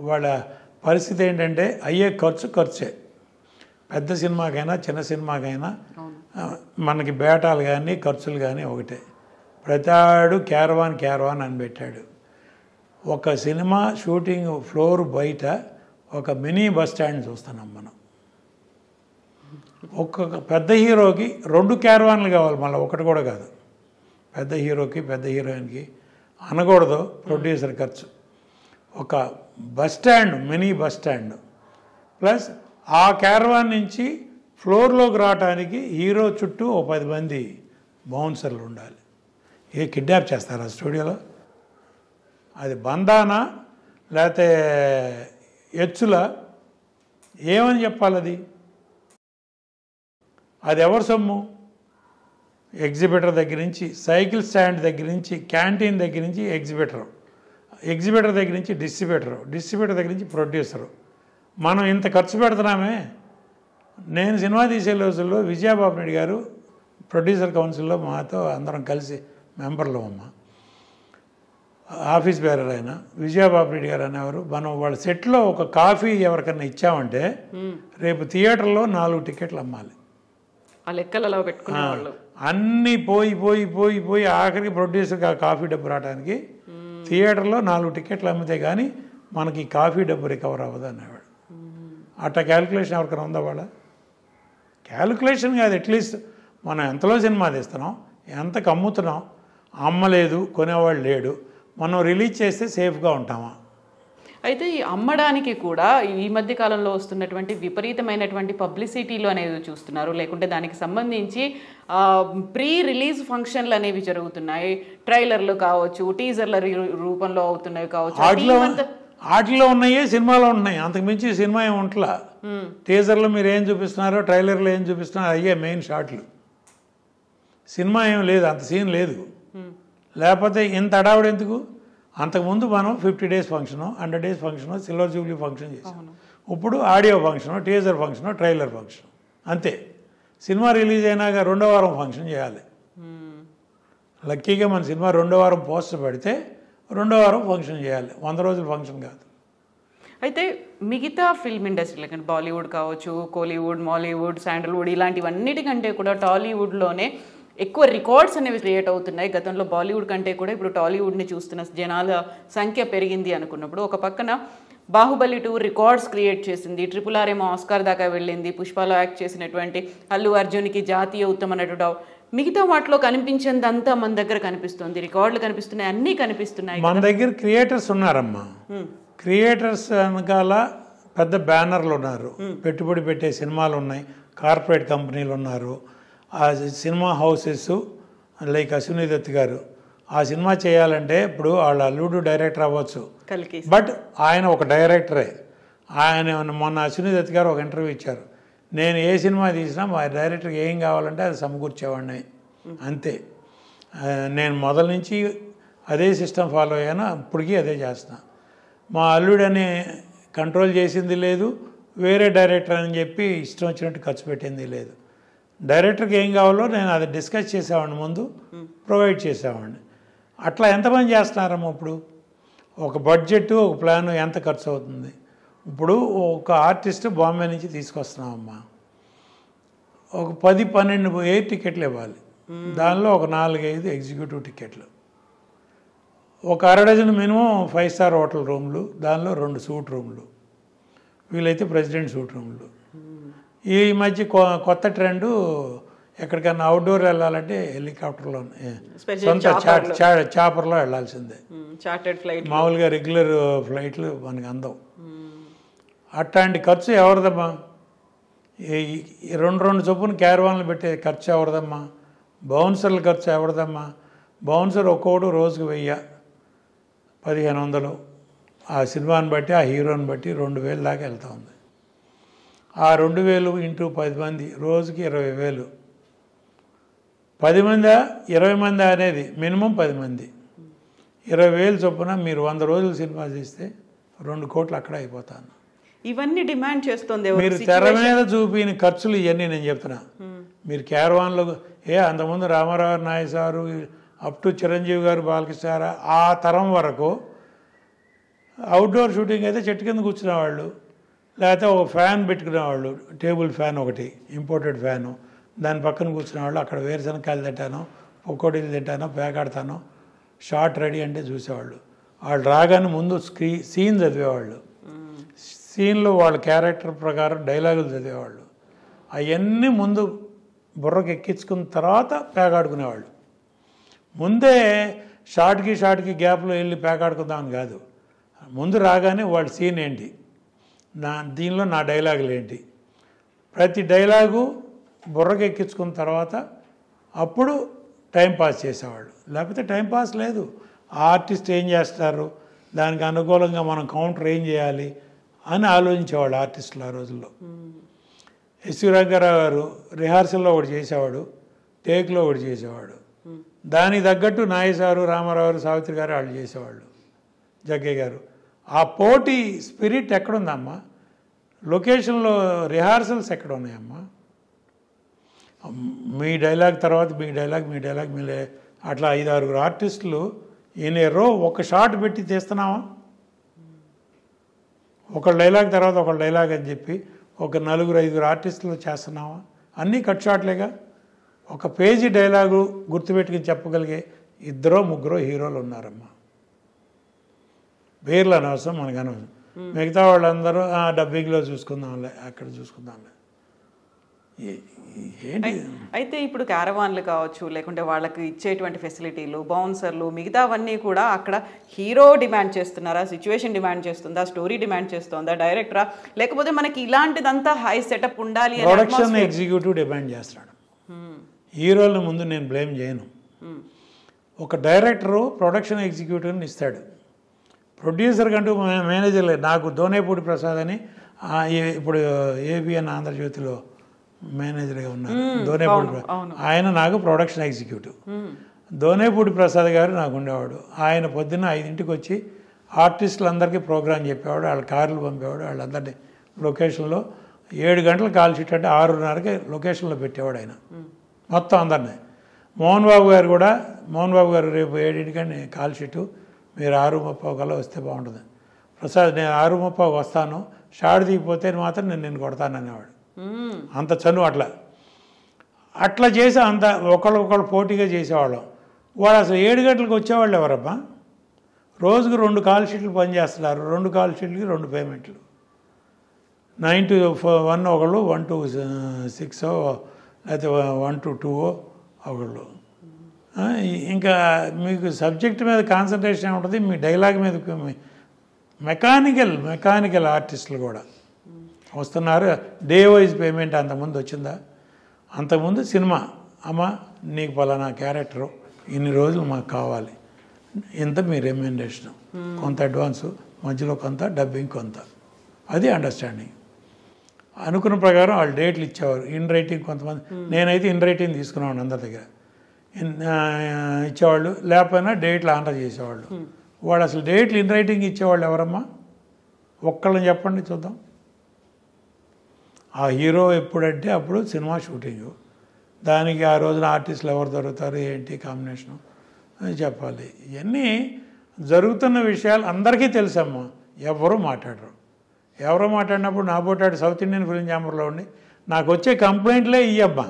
వాళ్ళ పరిస్థితి ఏంటంటే అయ్యే ఖర్చే. పెద్ద సినిమాకైనా చిన్న సినిమాకైనా మనకి బేటాలు కానీ ఖర్చులు కానీ ఒకటే. ప్రతాడు క్యారవాన్ అని పెట్టాడు. ఒక సినిమా షూటింగ్ ఫ్లోర్ బయట ఒక మినీ బస్ స్టాండ్ చూస్తున్నాం మనం. ఒక్కొక్క పెద్ద హీరోకి 2 క్యారవాన్లు కావాలి, మళ్ళీ ఒకటి కూడా కాదు. పెద్ద హీరోకి పెద్ద హీరోయిన్కి అనకూడదు ప్రొడ్యూసర్ ఖర్చు. ఒక bus stand, mini bus stand plus ఆ క్యారవాన్ నుంచి ఫ్లోర్లోకి రావడానికి హీరో చుట్టూ 10 మంది బౌన్సర్లు ఉండాలి. ఇది కిడ్నాప్ చేస్తారా స్టూడియోలో? అది బంధానా లేకపోతే ఎచ్చులా ఏమని చెప్పాలి? అది ఎవరి సొమ్ము? ఎగ్జిబిటర్ దగ్గర నుంచి, సైకిల్ స్టాండ్ దగ్గర నుంచి, క్యాంటీన్ దగ్గర నుంచి ఎగ్జిబిటర్ దగ్గర నుంచి డిస్ట్రిబ్యూటర్ దగ్గర నుంచి ప్రొడ్యూసరు. మనం ఇంత ఖర్చు పెడుతున్నామే. నేను సినిమా తీసే రోజుల్లో విజయబాబు నాయుడు గారు ప్రొడ్యూసర్ కౌన్సిల్లో మాతో అందరం కలిసి మెంబర్లు అమ్మ, ఆఫీస్ బేరర్ అయిన విజయబాబు నాయుడు గారు అనేవారు, మనం వాళ్ళ సెట్లో ఒక కాఫీ ఎవరికన్నా ఇచ్చామంటే రేపు థియేటర్లో 4 టికెట్లు అమ్మాలి. అన్నీ పోయి ఆఖరికి ప్రొడ్యూసర్కి ఆ కాఫీ డబ్బు రావడానికి థియేటర్లో 4 టికెట్లు అమ్మితే కానీ మనకి కాఫీ డబ్బు రికవర్ అవ్వదు అనేవాడు. అట్లా క్యాలిక్యులేషన్ ఎవరికైనా ఉందా? వాళ్ళ క్యాలిక్యులేషన్ కాదు. అట్లీస్ట్ మనం ఎంతలో సినిమా తీస్తున్నాం, ఎంతకు అమ్ముతున్నాం, అమ్మలేదు కొనేవాళ్ళు లేడు, మనం రిలీజ్ చేస్తే సేఫ్గా ఉంటామా? అయితే ఈ అమ్మడానికి కూడా ఈ మధ్య కాలంలో వస్తున్నటువంటి విపరీతమైనటువంటి పబ్లిసిటీలు అనేవి చూస్తున్నారు, లేకుంటే దానికి సంబంధించి ప్రీ రిలీజ్ ఫంక్షన్లు అనేవి జరుగుతున్నాయి. ట్రైలర్లు కావచ్చు, టీజర్ల రూపంలో అవుతున్నాయి కావచ్చు. వాటిలో ఉన్నాయే సినిమాలో ఉన్నాయి, అంతకుమించి సినిమా ఏమి ఉంటలా. టీజర్లో మీరు ఏం చూపిస్తున్నారో, ట్రైలర్లో ఏం చూపిస్తున్నారో అయ్యే మెయిన్ షాట్లు. సినిమా ఏం లేదు, అంత సీన్ లేదు. లేకపోతే ఇంత అడావుడు ఎందుకు? అంతకుముందు మనం 50 days function, 100 days function, silver Jubilee function చేసాం. ఇప్పుడు audio function, teaser function, trailer function అంతే. సినిమా రిలీజ్ అయినాక 2వ వారం ఫంక్షన్ చేయాలి. లక్కీగా మన సినిమా 2వ వారం పోస్టర్ పెడితే 2వ వారం ఫంక్షన్ చేయాలి, 100 రోజుల ఫంక్షన్ కాదు. అయితే మిగతా ఫిల్మ్ ఇండస్ట్రీ లైక్ బాలీవుడ్ కావచ్చు, కోలీవుడ్, మాలీవుడ్, శాండల్వుడ్ ఇలాంటివన్నిటికంటే కూడా టాలీవుడ్లోనే ఎక్కువ రికార్డ్స్ అనేవి క్రియేట్ అవుతున్నాయి. గతంలో బాలీవుడ్ కంటే కూడా ఇప్పుడు టాలీవుడ్ని చూస్తున్న జనాల సంఖ్య పెరిగింది అనుకున్నప్పుడు, ఒక పక్కన బాహుబలి 2 రికార్డ్స్ క్రియేట్ చేసింది, RRR ఏమో ఆస్కార్ దాకా వెళ్ళింది, పుష్పలో యాక్ట్ చేసినటువంటి అల్లు అర్జున్కి జాతీయ ఉత్తమ నటుడు, మిగతా వాటిలో కనిపించిందంతా మన దగ్గర కనిపిస్తుంది, రికార్డులు కనిపిస్తున్నాయి, అన్నీ కనిపిస్తున్నాయి. మన దగ్గర క్రియేటర్స్ ఉన్నారమ్మా. క్రియేటర్స్ వెనకాల పెద్ద బ్యానర్లు ఉన్నారు, పెట్టుబడి పెట్టే సినిమాలు ఉన్నాయి, కార్పొరేట్ కంపెనీలు ఉన్నారు, ఆ cinema houses like Ashwini Dutt గారు ఆ సినిమా చేయాలంటే ఇప్పుడు వాళ్ళ అల్లుడు డైరెక్టర్ అవ్వచ్చు, బట్ ఆయన ఒక డైరెక్టరే. ఆయన మొన్న అశ్విని దత్ గారు ఒక ఇంటర్వ్యూ ఇచ్చారు, నేను ఏ సినిమా తీసినా మా డైరెక్టర్కి ఏం కావాలంటే అది సమకూర్చేవాడిని అంతే. నేను మొదల నుంచి అదే సిస్టమ్ ఫాలో అయ్యాను, ఇప్పటికీ అదే చేస్తున్నా. మా అల్లుడని కంట్రోల్ చేసింది లేదు, వేరే డైరెక్టర్ అని చెప్పి ఇష్టం వచ్చినట్టు ఖర్చు పెట్టింది లేదు. డైరెక్టర్కి ఏం కావాలో నేను అది డిస్కస్ చేసేవాడిని, ముందు ప్రొవైడ్ చేసేవాడిని. అట్లా ఎంతమంది చేస్తున్నారమ్మా? ఇప్పుడు ఒక బడ్జెట్, ఒక ప్లాను ఎంత ఖర్చు అవుతుంది? ఇప్పుడు ఒక ఆర్టిస్ట్ బాంబే నుంచి తీసుకొస్తున్నామమ్మా, ఒక 10-12 ఎయిర్ టికెట్లు ఇవ్వాలి, దానిలో ఒక 4-5 ఎగ్జిక్యూటివ్ టికెట్లు, ఒక 1/2 డజన్ మినిమం 5 స్టార్ హోటల్ రూమ్లు, దానిలో 2 సూట్ రూమ్లు, వీలైతే ప్రెసిడెంట్ సూట్ రూమ్లు. ఈ మధ్య కొత్త ట్రెండు, ఎక్కడికైనా అవుట్డోర్ వెళ్ళాలంటే హెలికాప్టర్లో, సొంత చాపర్లో వెళ్ళాల్సిందే. మామూలుగా రెగ్యులర్ ఫ్లైట్లు మనకి అందవు. అట్లాంటి ఖర్చు ఎవరిదమ్మా? 2 చొప్పున క్యారవాన్లు పెట్టే ఖర్చు ఎవరిదమ్మా? బౌన్సర్ల ఖర్చు ఎవరిదమ్మా? బౌన్సర్ ఒక్కొక్కడు రోజుకు 1000-1500, ఆ సినిమాని బట్టి ఆ హీరోని బట్టి 2000 దాకా వెళ్తూ ఉంది. ఆ 2000 ఇంటూ 10 మంది రోజుకి 20,000. 10 మందా 20 మంది అనేది మినిమం 10 మంది, 20,000 చొప్పున మీరు 100 రోజులు సినిమా చేస్తే 2 కోట్లు అక్కడ అయిపోతాను. ఇవన్నీ డిమాండ్ చేస్తుంది. మీరు తెర మీద చూపిన ఖర్చులు ఇవన్నీ నేను చెప్తున్నా. మీరు క్యారవాన్లో అంతకుముందు Ramarao Naidu sir up to Chiranjeevi garu, Balakrishna గారు, ఆ తరం వరకు అవుట్డోర్ షూటింగ్ అయితే చెట్టు కింద కూర్చునేవాళ్ళు, లేకపోతే ఒక ఫ్యాన్ పెట్టుకునేవాళ్ళు, టేబుల్ ఫ్యాన్ ఒకటి, ఇంపోర్టెడ్ ఫ్యాను, దాని పక్కన కూర్చునేవాళ్ళు. అక్కడ వేరుశనకాయలు తింటాను, పకోడీలు తింటాను, పేకాడతాను, షార్ట్ రెడీ అంటే చూసేవాళ్ళు. వాళ్ళు రాగానే ముందు సీన్ చదివేవాళ్ళు, సీన్లో వాళ్ళ క్యారెక్టర్ ప్రకారం డైలాగులు చదివేవాళ్ళు. అవన్నీ ముందు బుర్రకు ఎక్కించుకున్న తర్వాత పేకాడుకునేవాళ్ళు. ముందే షార్ట్కి గ్యాప్లో వెళ్ళి పేకాడుకుందామని కాదు. ముందు రాగానే వాళ్ళ సీన్ ఏంటి, దీనిలో నా డైలాగులు ఏంటి, ప్రతి డైలాగు బుర్రకు ఎక్కించుకున్న తర్వాత అప్పుడు టైంపాస్ చేసేవాళ్ళు. లేకపోతే టైంపాస్ లేదు. ఆర్టిస్ట్ ఏం చేస్తారు, దానికి అనుకూలంగా మనం కౌంటర్ ఏం చేయాలి అని ఆలోచించేవాళ్ళు ఆర్టిస్టులు ఆ రోజుల్లో. ఎస్వి రంగారావు గారు రిహార్సల్లో ఒకటి చేసేవాడు, టేక్లో ఒకటి చేసేవాడు. దానికి తగ్గట్టు నాగేశ్వరరావు, రామారావు గారు, సావిత్రి గారు వాళ్ళు చేసేవాళ్ళు, జగ్గయ్య గారు. ఆ పోటీ స్పిరిట్ ఎక్కడుందమ్మా? లొకేషన్లో రిహార్సల్స్ ఎక్కడ ఉన్నాయమ్మా? మీ డైలాగ్ తర్వాత మీ డైలాగ్ అట్లా 5-6 ఆర్టిస్టులు ఇన్ ఏ రో ఒక షాట్ పెట్టి తీస్తున్నావా? ఒక డైలాగ్ తర్వాత ఒక డైలాగ్ అని చెప్పి ఒక 4-5 ఆర్టిస్టులు చేస్తున్నావా? అన్నీ కట్ షాట్లేగా. ఒక పేజీ డైలాగు గుర్తుపెట్టుకుని చెప్పగలిగే 2-3 హీరోలు ఉన్నారమ్మా. పేర్లు అనవసరం, మనకు అనవసరం. మిగతా వాళ్ళందరూ డబ్బింగ్లో చూసుకుందాంలే, అక్కడ చూసుకుందాంలే. ఏంటి అయితే ఇప్పుడు క్యారవాన్లు కావచ్చు, లేకుంటే వాళ్ళకి ఇచ్చేటువంటి ఫెసిలిటీలు, బౌన్సర్లు, మిగతావన్నీ కూడా అక్కడ హీరో డిమాండ్ చేస్తున్నారా, సిచ్యువేషన్ డిమాండ్ చేస్తుందా, స్టోరీ డిమాండ్ చేస్తుందా, డైరెక్టరా, లేకపోతే మనకి ఇలాంటిదంతా హై సెటప్ ఉండాలి? ప్రొడక్షన్ ఎగ్జిక్యూటివ్ డిమాండ్ చేస్తాడు. హీరోల ముందు నేను బ్లేమ్ చేయను. ఒక డైరెక్టరు ప్రొడక్షన్ ఎగ్జిక్యూటివ్ని ఇస్తాడు. ప్రొడ్యూసర్ కంటూ మేనేజర్ లేదు. నాకు దోనేపూడి ప్రసాద్ అని ఇప్పుడు ఏబిఎన్ ఆంధ్రజ్యోతిలో మేనేజర్గా ఉన్నారు, దోనేపూడి. ఆయన నాకు ప్రొడక్షన్ ఎగ్జిక్యూటివ్. దోనేపూడి ప్రసాద్ గారు నాకు ఉండేవాడు. ఆయన పొద్దున్న 5ంటికి వచ్చి ఆర్టిస్టులందరికీ ప్రోగ్రాం చెప్పేవాడు, వాళ్ళ కార్లు పంపేవాడు, వాళ్ళందరినీ లొకేషన్లో 7 గంటల కాల్ షీట్ అంటే 6:30కి లొకేషన్లో పెట్టేవాడు ఆయన మొత్తం అందరినీ. మోహన్ బాబు గారు రేపు 7ంటికని కాల్ షీటు, మీరు 6:30 కల్లా వస్తే బాగుంటుంది. ప్రసాద్ నేను 6:30 వస్తాను, షాడ్ దిగిపోతే మాత్రం నేను నిన్ను కొడతాను అనేవాడు. అంత చనువు. అట్లా చేసి ఒకళ్ళు పోటీగా చేసేవాళ్ళం. వాడు అసలు 7 గంటలకు వచ్చేవాళ్ళు ఎవరమ్మా? రోజుకు 2 కాల్ షీట్లు పనిచేస్తున్నారు. 2 కాల్ షీట్లకి 2 పేమెంట్లు. 9 to 1 ఒకళ్ళు, 1 to 6 లేకపోతే 1 to 2 ఒకళ్ళు. ఇంకా మీకు సబ్జెక్ట్ మీద కాన్సన్ట్రేషన్ ఉంటుంది, మీ డైలాగ్ మీద. మెకానికల్ ఆర్టిస్టులు కూడా వస్తున్నారు. డే వైజ్ పేమెంట్ అంతకుముందు వచ్చిందా? అంతకుముందు సినిమా, అమ్మ నీకు పలానా క్యారెక్టరు ఇన్ని రోజులు మాకు కావాలి, ఇంత మీ రెమ్యునరేషన్, కొంత అడ్వాన్సు, మధ్యలో కొంత, డబ్బింగ్ కొంత. అది అండర్స్టాండింగ్. అనుకున్న ప్రకారం వాళ్ళు డేట్లు ఇచ్చేవారు. ఇన్ రైటింగ్ కొంతమంది, నేనైతే ఇన్ రైటింగ్ తీసుకున్నాను అందరి దగ్గర. ఇచ్చేవాళ్ళు, లేకపోయినా డేట్లు ఆర్డర్ చేసేవాళ్ళు. వాడు అసలు డేట్లు ఇన్ రైటింగ్ ఇచ్చేవాళ్ళు ఎవరమ్మా? ఒక్కళ్ళని చెప్పండి చూద్దాం. ఆ హీరో ఎప్పుడంటే అప్పుడు సినిమా షూటింగు, దానికి ఆ రోజున ఆర్టిస్టులు ఎవరు దొరుకుతారు, ఏంటి కాంబినేషను అని చెప్పాలి. ఇవన్నీ జరుగుతున్న విషయాలు అందరికీ తెలుసమ్మా. ఎవరు మాట్లాడినప్పుడు నా పోటాడు సౌత్ ఇండియన్ ఫిల్మ్ ఛాంబర్లో ఉండి నాకు వచ్చే కంప్లైంట్లే ఇయ్యమ్మా.